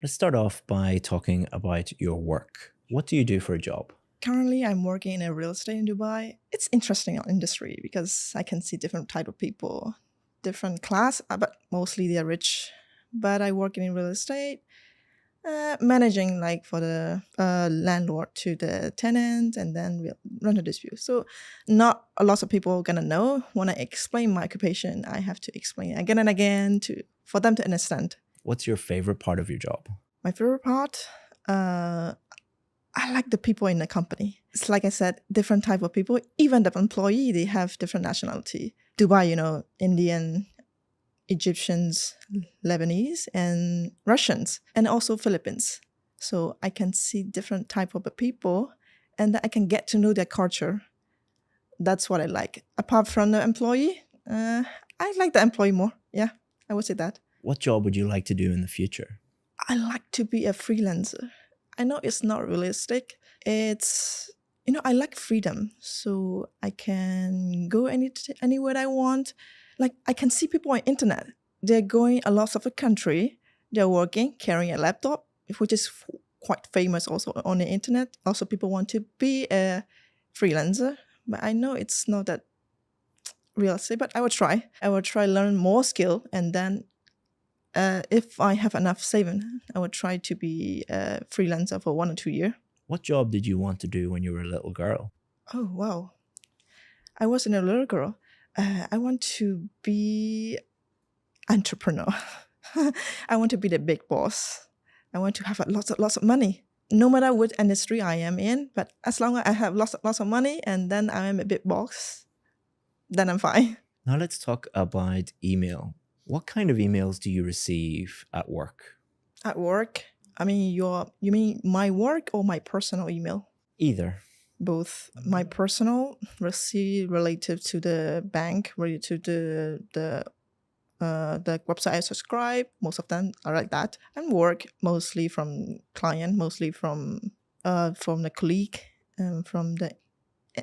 Let's start off by talking about your work. What do you do for a job? Currently, I'm working in a real estate in Dubai. It's interesting industry because I can see different type of people, different class, but mostly they're rich. But I work in real estate, managing like for the landlord to the tenant and then rent a dispute. So not a lot of people gonna know when I explain my occupation. I have to explain again and again to for them to understand. What's your favorite part of your job? My favorite part, I like the people in the company. It's like I said, different type of people. Even the employee, they have different nationality. Dubai, Indian, Egyptians, Lebanese, and Russians, and also Philippines. So I can see different type of people, and I can get to know their culture. That's what I like. Apart from the employee, I like the employee more. Yeah, I would say that. What job would you like to do in the future? I like to be a freelancer. I know it's not realistic. It's I like freedom, so I can go anywhere I want. Like I can see people on internet. They're going a lot of the country. They're working, carrying a laptop, which is quite famous also on the internet. Also, people want to be a freelancer, but I know it's not that realistic. But I will try. I will try learn more skill, and then if I have enough saving, I would try to be a freelancer for 1 or 2 years. What job did you want to do when you were a little girl? Oh, wow. I was a little girl. I want to be entrepreneur. I want to be the big boss. I want to have lots of money. No matter what industry I am in, but as long as I have lots of money and then I am a big boss, then I'm fine. Now let's talk about email. What kind of emails do you receive at work? At work, I mean, you mean my work or my personal email? Either. Both. My personal receive relative to the bank, related to the website I subscribe. Most of them are like that, and work mostly from client, mostly from the colleague, from the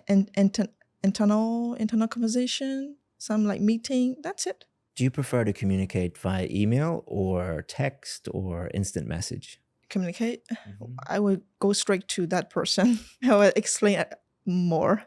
internal conversation. Some like meeting. That's it. Do you prefer to communicate via email or text or instant message? Communicate. I would go straight to that person. I will explain it more.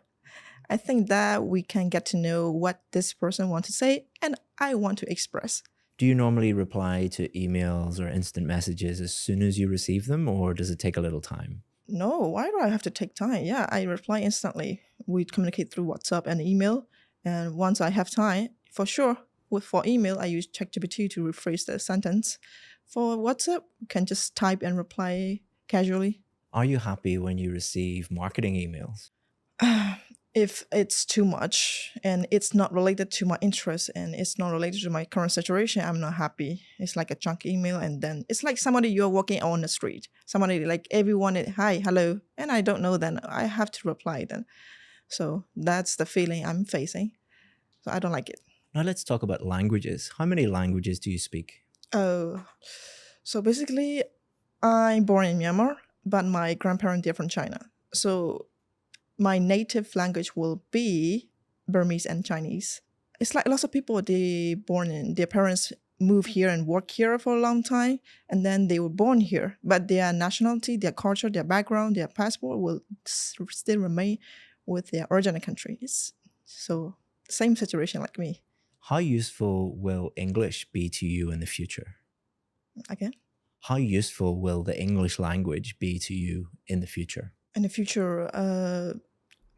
I think that we can get to know what this person wants to say and I want to express. Do you normally reply to emails or instant messages as soon as you receive them, or does it take a little time? No, why do I have to take time? Yeah, I reply instantly. We communicate through WhatsApp and email. And once I have time, for sure, for email, I use ChatGPT to rephrase the sentence. For WhatsApp, you can just type and reply casually. Are you happy when you receive marketing emails? If it's too much and it's not related to my interest and it's not related to my current situation, I'm not happy. It's like a junk email, and then it's like somebody you're walking on the street. Somebody like everyone, hi, hello, and I don't know, then I have to reply then. So that's the feeling I'm facing. So I don't like it. Now let's talk about languages. How many languages do you speak? Oh, so basically, I'm born in Myanmar, but my grandparents are from China. So my native language will be Burmese and Chinese. It's like lots of people, their parents move here and work here for a long time, and then they were born here. But their nationality, their culture, their background, their passport will still remain with their original country. So same situation like me. How useful will English be to you in the future? Again, How useful will the English language be to you in the future? in the future,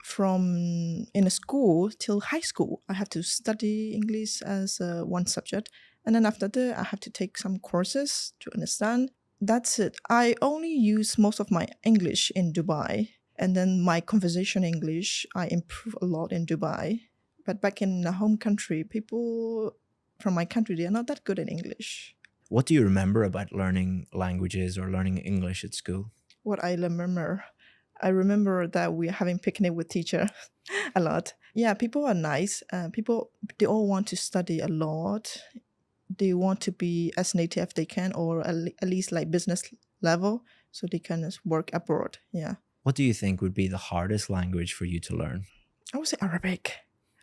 from in a school till high school, I have to study English as one subject, and then after that, I have to take some courses to understand. That's it. I only use most of my English in Dubai, and then my conversation English I improve a lot in Dubai. But back in the home country, people from my country, they are not that good at English. What do you remember about learning languages or learning English at school? What I remember that we are having picnic with teacher a lot. Yeah, people are nice. People, they all want to study a lot. They want to be as native as they can, or at least like business level, so they can work abroad. Yeah. What do you think would be the hardest language for you to learn? I would say Arabic.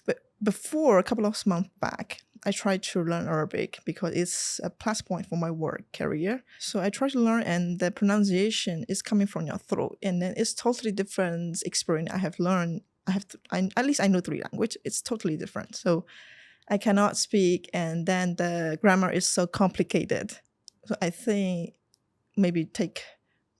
But before, a couple of months back, I try to learn Arabic because it's a plus point for my work career. So I try to learn, and the pronunciation is coming from your throat, and then it's totally different experience I have learned. At least I know three language. It's totally different. So I cannot speak, and then the grammar is so complicated. So I think maybe take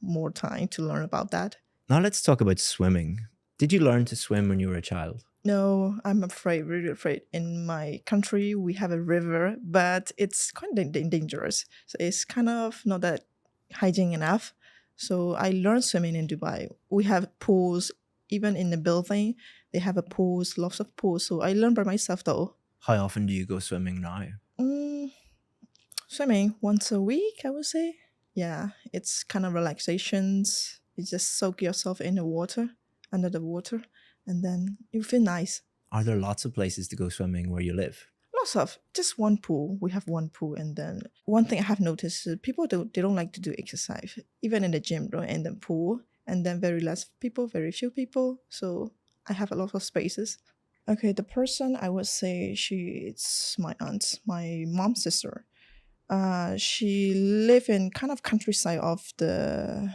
more time to learn about that. Now let's talk about swimming. Did you learn to swim when you were a child? No, I'm afraid, really afraid. In my country, we have a river, but it's quite dangerous. So it's kind of not that hygiene enough. So I learned swimming in Dubai. We have pools, even in the building, they have a pools, lots of pools. So I learned by myself though. How often do you go swimming now? Mm, Swimming once a week, I would say. Yeah, it's kind of relaxations. You just soak yourself in the water, under the water, and then you feel nice. Are there lots of places to go swimming where you live? Lots of just one pool. We have one pool, and then one thing I have noticed is people don't like to do exercise, even in the gym, right? In the pool, and then very less people, very few people. So I have a lot of spaces. Okay, the person I would say it's my aunt, my mom's sister. She live in kind of countryside of the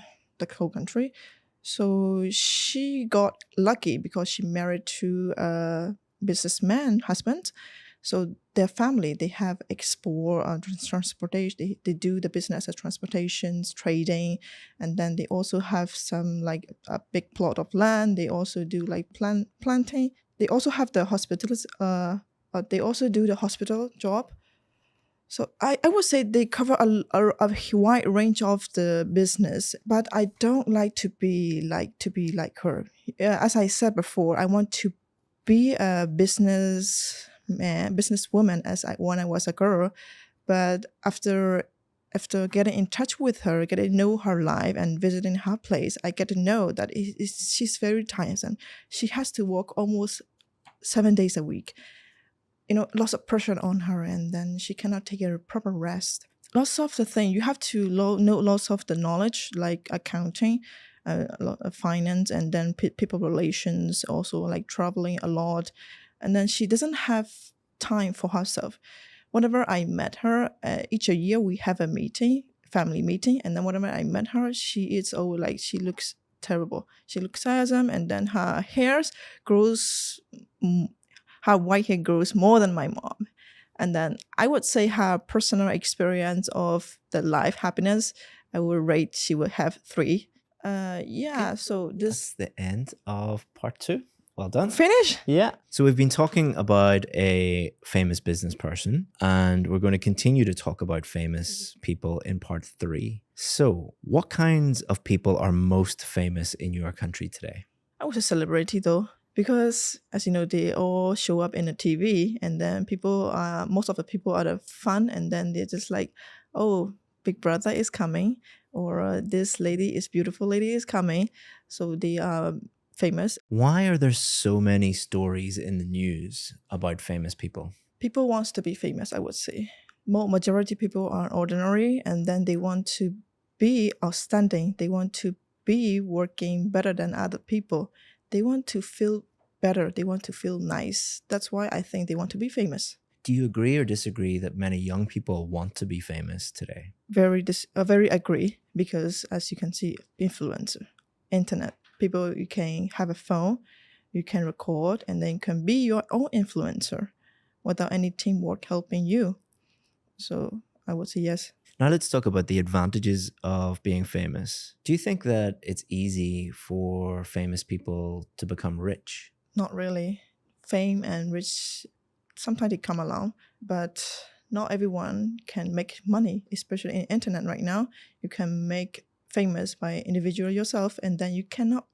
whole country. So she got lucky because she married to a businessman husband. So their family, they have export transportation. They do the business of transportations, trading, and then they also have some like a big plot of land. They also do like planting. They also have the hospitals. They also do the hospital job. So I would say they cover a wide range of the business, but I don't like to be like her. As I said before, I want to be a businesswoman when I was a girl. But after getting in touch with her, getting to know her life and visiting her place, I get to know that she's very tiresome. She has to work almost 7 days a week, lots of pressure on her, and then she cannot take a proper rest. Lots of the thing you have to know lots of the knowledge like accounting, a lot of finance, and then people relations, also like traveling a lot, and then she doesn't have time for herself. Whenever I met her, each a year we have a meeting, family meeting, and then whenever I met her, she is all like she looks terrible. She looks tiresome, and then her hairs grows. Her white hair grows more than my mom. And then I would say her personal experience of the life happiness, I would rate she would have 3. Yeah, Okay, so that's this the end of part 2. Well done. finish. Yeah. So we've been talking about a famous business person, and we're going to continue to talk about famous people in part 3. So, what kinds of people are most famous in your country today? I was a celebrity though, because as you know, they all show up in the TV, and then most of the people are the fun, and then they're just like, oh, Big Brother is coming, or this beautiful lady is coming, so they are famous. Why are there so many stories in the news about famous people? People wants to be famous, I would say. Majority people are ordinary, and then they want to be outstanding. They want to be working better than other people. They want to feel better. They want to feel nice. That's why I think they want to be famous. Do you agree or disagree that many young people want to be famous today? Very agree, because as you can see, influencer, internet, people, you can have a phone, you can record, and then you can be your own influencer without any teamwork helping you. So I would say yes. Now let's talk about the advantages of being famous. Do you think that it's easy for famous people to become rich? Not really. Fame and rich, sometimes they come along, but not everyone can make money, especially in internet right now. You can make famous by individual yourself, and then you cannot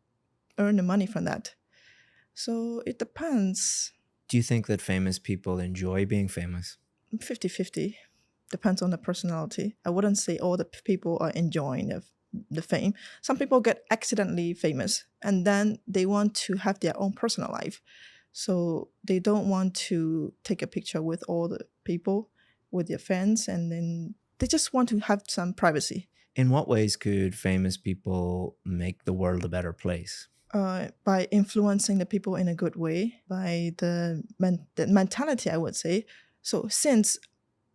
earn the money from that. So it depends. Do you think that famous people enjoy being famous? 50-50. Depends on the personality. I wouldn't say all the people are enjoying the fame. Some people get accidentally famous, and then they want to have their own personal life. So they don't want to take a picture with all the people, with their fans, and then they just want to have some privacy. In what ways could famous people make the world a better place? By influencing the people in a good way, by the mentality, I would say. So since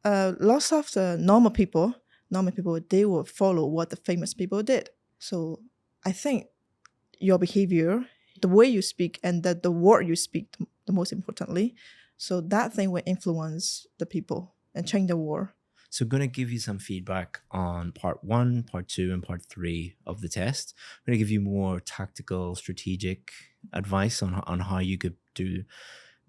lots of the normal people, they will follow what the famous people did. So I think your behavior, the way you speak, and the word you speak, the most importantly, so that thing will influence the people and change the world. So I'm going to give you some feedback on part 1, part 2, and part 3 of the test. I'm going to give you more tactical, strategic advice on how you could do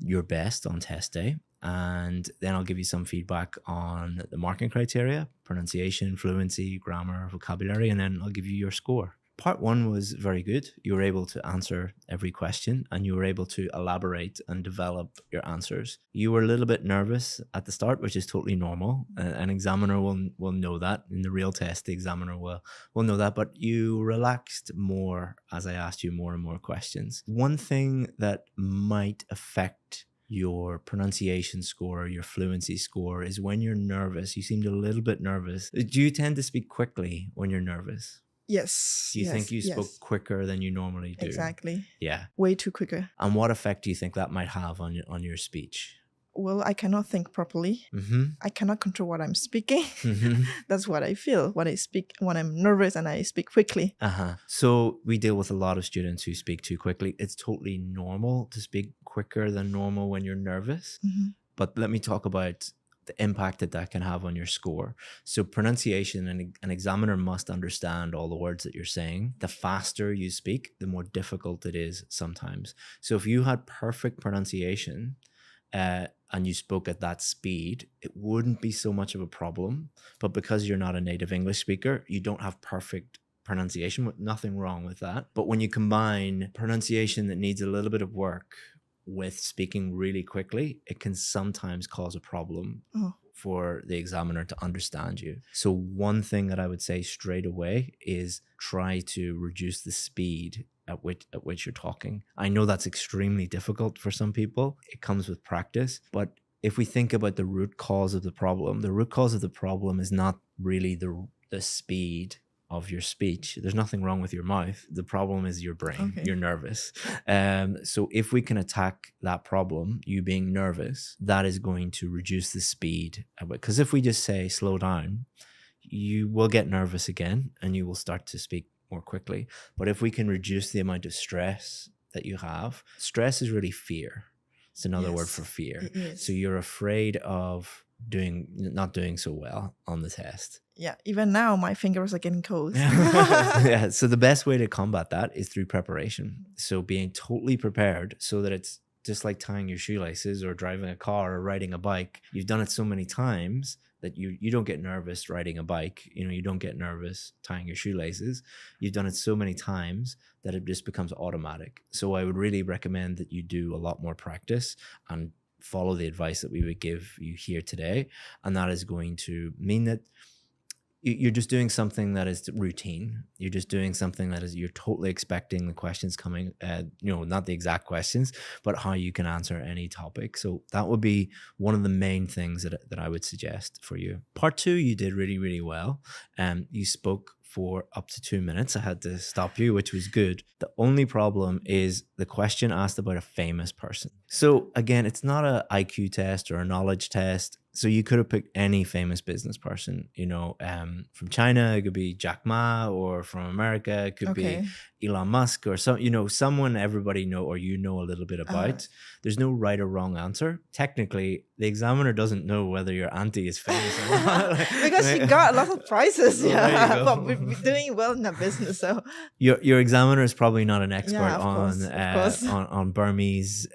your best on test day. And then I'll give you some feedback on the marking criteria, pronunciation, fluency, grammar, vocabulary, and then I'll give you your score. Part 1 was very good. You were able to answer every question and you were able to elaborate and develop your answers. You were a little bit nervous at the start, which is totally normal. An examiner will know that. In the real test, the examiner will know that, but you relaxed more as I asked you more and more questions. One thing that might affect your pronunciation score, your fluency score, is when you're nervous. You seemed a little bit nervous. Do you tend to speak quickly when you're nervous? Yes. Do you think you spoke quicker than you normally do? Exactly. Yeah. Way too quicker. And what effect do you think that might have on your speech? Well, I cannot think properly. I cannot control what I'm speaking. That's what I feel when I speak, when I'm nervous and I speak quickly. So we deal with a lot of students who speak too quickly. It's totally normal to speak quicker than normal when you're nervous. But let me talk about the impact that can have on your score. So pronunciation, and an examiner must understand all the words that you're saying. The faster you speak, the more difficult it is sometimes. So if you had perfect pronunciation and you spoke at that speed, it wouldn't be so much of a problem. But because you're not a native English speaker, you don't have perfect pronunciation. Nothing wrong with that. But when you combine pronunciation that needs a little bit of work with speaking really quickly, it can sometimes cause a problem for the examiner to understand you. So one thing that I would say straight away is try to reduce the speed at which you're talking. I know that's extremely difficult for some people. It comes with practice. But if we think about the root cause of the problem is not really the speed of your speech. There's nothing wrong with your mouth. The problem is your brain. You're nervous. So if we can attack that problem, you being nervous, that is going to reduce the speed. Because if we just say slow down, you will get nervous again and you will start to speak more quickly. But if we can reduce the amount of stress that you have, stress is really fear. It's another word for fear. So you're afraid of not doing so well on the test. Yeah, even now my fingers are getting cold. Yeah, so the best way to combat that is through preparation. So being totally prepared so that it's just like tying your shoelaces or driving a car or riding a bike. You've done it so many times that you don't get nervous riding a bike. You don't get nervous tying your shoelaces. You've done it so many times that it just becomes automatic. So I would really recommend that you do a lot more practice and follow the advice that we would give you here today. And that is going to mean that you're just doing something that is routine. You're just doing something that is, you're totally expecting the questions coming, not the exact questions, but how you can answer any topic. So that would be one of the main things that I would suggest for you. Part 2, you did really, really well. You spoke for up to 2 minutes. I had to stop you, which was good. The only problem is the question asked about a famous person. So again, it's not an IQ test or a knowledge test. So you could have picked any famous business person, from China, it could be Jack Ma, or from America, it could be Elon Musk, or someone everybody know or a little bit about. There's no right or wrong answer. Technically, the examiner doesn't know whether your auntie is famous or not. Because she got a lot of prizes, for doing well in the business. So your examiner is probably not an expert on Burmese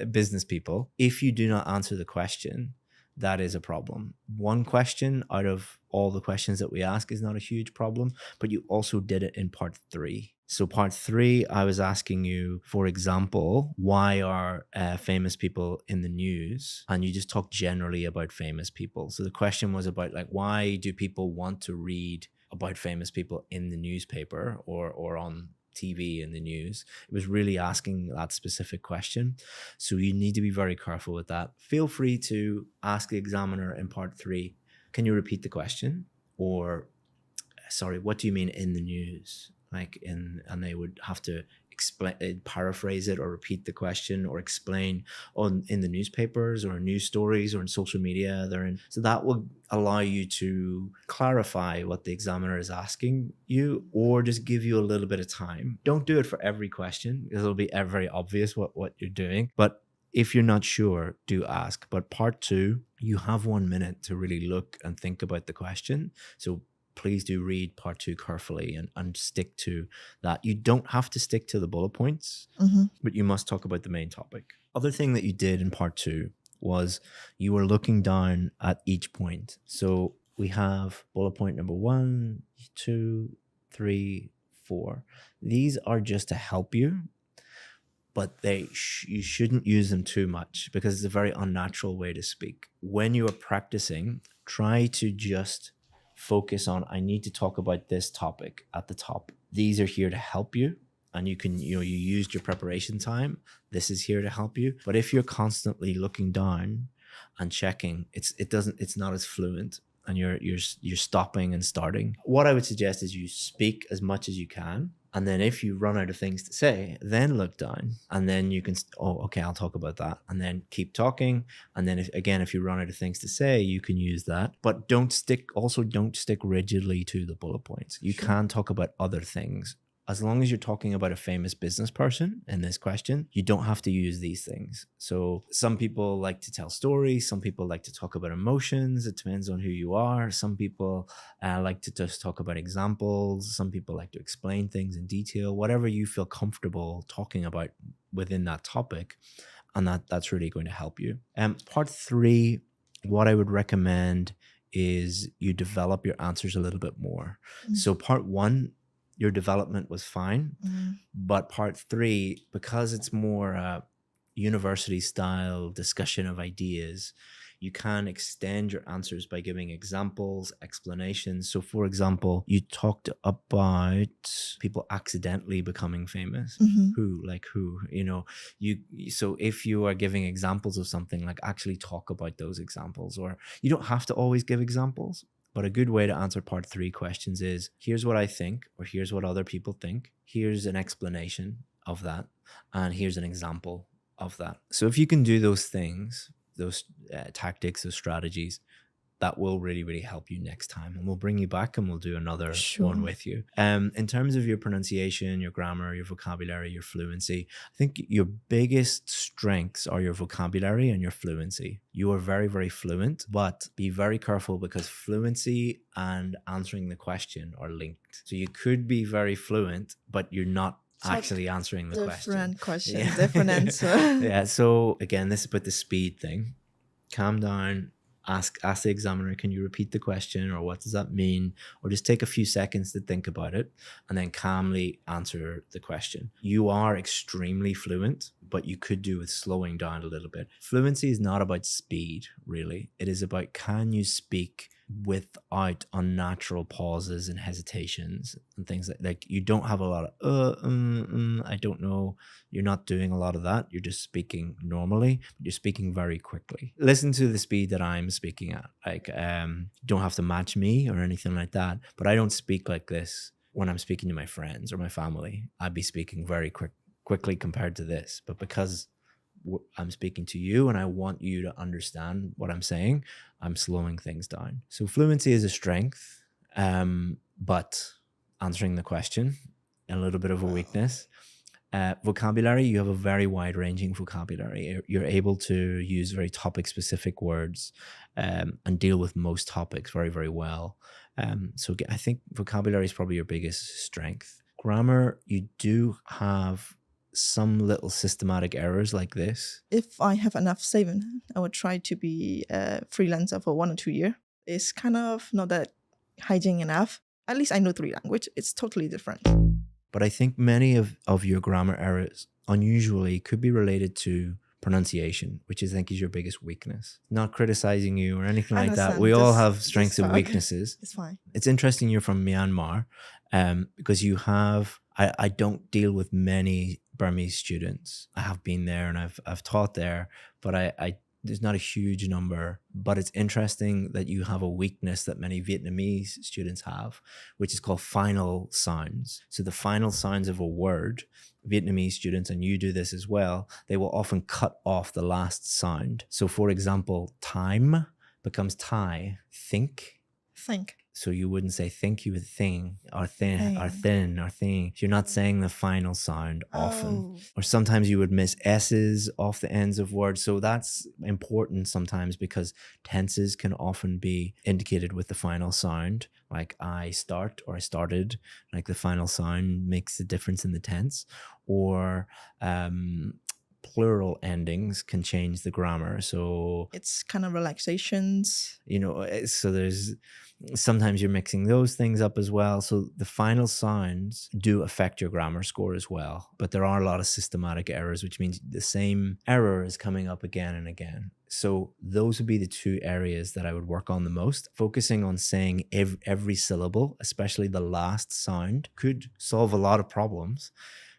business people. If you do not answer the question, that is a problem. One question out of all the questions that we ask is not a huge problem, but you also did it in part 3. So part 3, I was asking you, for example, why are famous people in the news? And you just talked generally about famous people. So the question was about why do people want to read about famous people in the newspaper or on TV in the news? It was really asking that specific question. So you need to be very careful with that. Feel free to ask the examiner in part 3, can you repeat the question? Or, sorry, what do you mean in the news? and they would have to explain, paraphrase it or repeat the question or explain in the newspapers or in news stories or in social media they're in. So that will allow you to clarify what the examiner is asking you, or just give you a little bit of time. Don't do it for every question, because it'll be very obvious what you're doing. But if you're not sure, do ask. But part 2, you have 1 minute to really look and think about the question. So please do read part 2 carefully and stick to that. You don't have to stick to the bullet points, but you must talk about the main topic. Other thing that you did in part 2 was you were looking down at each point. So we have bullet point number 1, 2, 3, 4. These are just to help you, but you shouldn't use them too much, because it's a very unnatural way to speak. When you are practicing, try to just focus on, I need to talk about this topic at the top. These are here to help you. And you can, you used your preparation time. This is here to help you. But if you're constantly looking down and checking, it's not as fluent, and you're stopping and starting. What I would suggest is you speak as much as you can. And then if you run out of things to say, then look down, and then you can, okay, I'll talk about that, and then keep talking. And then if you run out of things to say, you can use that. But don't stick rigidly to the bullet points. You can talk about other things. As long as you're talking about a famous business person in this question, you don't have to use these things. So some people like to tell stories. Some people like to talk about emotions. It depends on who you are. Some people like to just talk about examples. Some people like to explain things in detail, whatever you feel comfortable talking about within that topic. And that's really going to help you. Part 3, what I would recommend is you develop your answers a little bit more. So part 1, your development was fine. But part 3, because it's more university style discussion of ideas, you can extend your answers by giving examples, explanations. So for example, you talked about people accidentally becoming famous. Who, so if you are giving examples of something, like actually talk about those examples. Or you don't have to always give examples. But a good way to answer part 3 questions is, here's what I think, or here's what other people think. Here's an explanation of that. And here's an example of that. So if you can do those things, those tactics, those strategies, that will really, really help you next time. And we'll bring you back and we'll do another one with you. In terms of your pronunciation, your grammar, your vocabulary, your fluency, I think your biggest strengths are your vocabulary and your fluency. You are very, very fluent, but be very careful, because fluency and answering the question are linked. So you could be very fluent, but you're not actually answering the different question. Different answer. Yeah. So again, this is about the speed thing. Calm down. Ask the examiner, can you repeat the question, or what does that mean? Or just take a few seconds to think about it and then calmly answer the question. You are extremely fluent, but you could do with slowing down a little bit. Fluency is not about speed, really. It is about, can you speak without unnatural pauses and hesitations and things like you don't have a lot of I don't know. You're not doing a lot of that. You're just speaking normally, but you're speaking very quickly. Listen to the speed that I'm speaking at. Like, don't have to match me or anything like that, but I don't speak like this when I'm speaking to my friends or my family. I'd be speaking very quickly compared to this, but because I'm speaking to you and I want you to understand what I'm saying, I'm slowing things down. So fluency is a strength, but answering the question, a little bit of a weakness. Vocabulary, you have a very wide-ranging vocabulary. You're able to use very topic-specific words and deal with most topics very, very well. So I think vocabulary is probably your biggest strength. Grammar, you do have some little systematic errors like this. If I have enough saving, I would try to be a freelancer for 1 or 2 years. It's kind of not that hygiene enough. At least I know 3 languages. It's totally different. But I think many of your grammar errors unusually could be related to pronunciation, which I think is your biggest weakness. Not criticizing you or anything like that. We all have strengths and weaknesses. It's fine. It's interesting you're from Myanmar, because you have, I don't deal with many Burmese students. I have been there and I've taught there, but there's not a huge number, but it's interesting that you have a weakness that many Vietnamese students have, which is called final sounds. So the final sounds of a word, Vietnamese students, and you do this as well, they will often cut off the last sound. So for example, time becomes Thai, think. Think. So you wouldn't say think, you would thing, or thin, or Thing. thin, or thing. You're not saying the final sound often. Oh. Or sometimes you would miss S's off the ends of words. So that's important sometimes because tenses can often be indicated with the final sound, like I start or I started, like the final sound makes the difference in the tense. Or plural endings can change the grammar. So It's kind of relaxations. so there's sometimes you're mixing those things up as well. So the final sounds do affect your grammar score as well. But there are a lot of systematic errors, which means the same error is coming up again and again. So those would be the two areas that I would work on the most. Focusing on saying every syllable, especially the last sound, could solve a lot of problems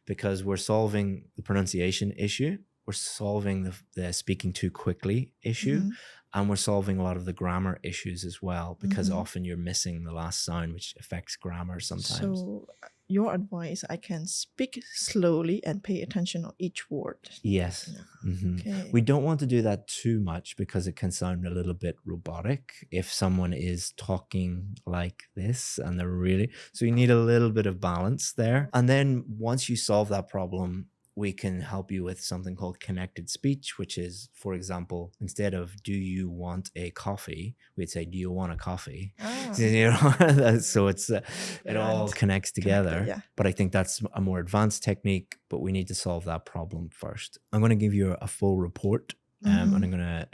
because we're solving the pronunciation issue. We're solving the speaking too quickly issue, and we're solving a lot of the grammar issues as well, because often you're missing the last sound, which affects grammar sometimes. So your advice, I can speak slowly and pay attention on each word. Yes. Okay. We don't want to do that too much because it can sound a little bit robotic if someone is talking like this and they're really, so you need a little bit of balance there. And then once you solve that problem, we can help you with something called connected speech, which is, for example, instead of do you want a coffee, we'd say, do you want a coffee? So it's it all connects together. Yeah. But I think that's a more advanced technique, but we need to solve that problem first. I'm going to give you a full report and I'm going to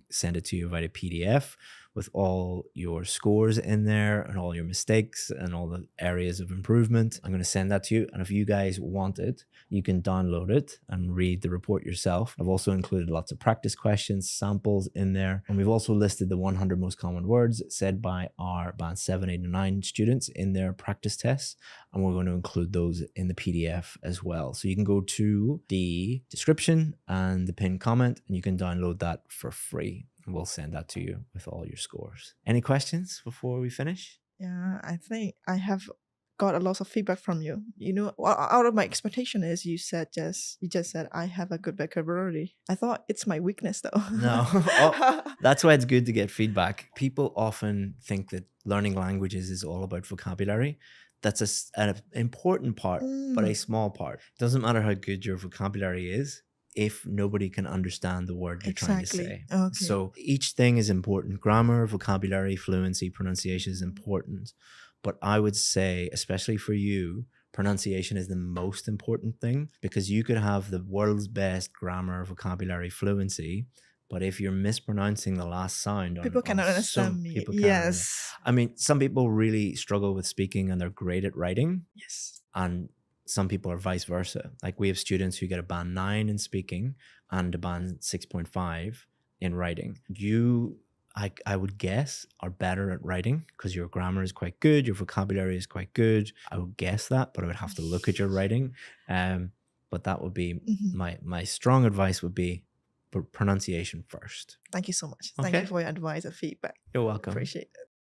send it to you via PDF with all your scores in there and all your mistakes and all the areas of improvement. I'm going to send that to you. And if you guys want it, you can download it and read the report yourself. I've also included lots of practice questions, samples in there. And we've also listed the 100 most common words said by our band 7, 8, and 9 students in their practice tests. And we're going to include those in the PDF as well. So you can go to the description and the pinned comment and you can download that for free. And we'll send that to you with all your scores. Any questions before we finish? Yeah, I think I have got a lot of feedback from you. Out of my expectation is you just said I have a good vocabulary. I thought it's my weakness though. No. That's why it's good to get feedback. People often think that learning languages is all about vocabulary. That's an important part, but a small part. It doesn't matter how good your vocabulary is if nobody can understand the word you're trying to say. Okay. So each thing is important. Grammar, vocabulary, fluency, pronunciation is important. But I would say, especially for you, pronunciation is the most important thing, because you could have the world's best grammar, vocabulary, fluency, but if you're mispronouncing the last sound, people cannot understand me. Yes. I mean, some people really struggle with speaking and they're great at writing. Yes. And some people are vice versa. Like we have students who get a band 9 in speaking and a band 6.5 in writing. You, I would guess, are better at writing because your grammar is quite good, your vocabulary is quite good. I would guess that, but I would have to look at your writing. But that would be my strong advice would be pronunciation first. Thank you so much. Okay. Thank you for your advice and feedback. You're welcome. Appreciate it.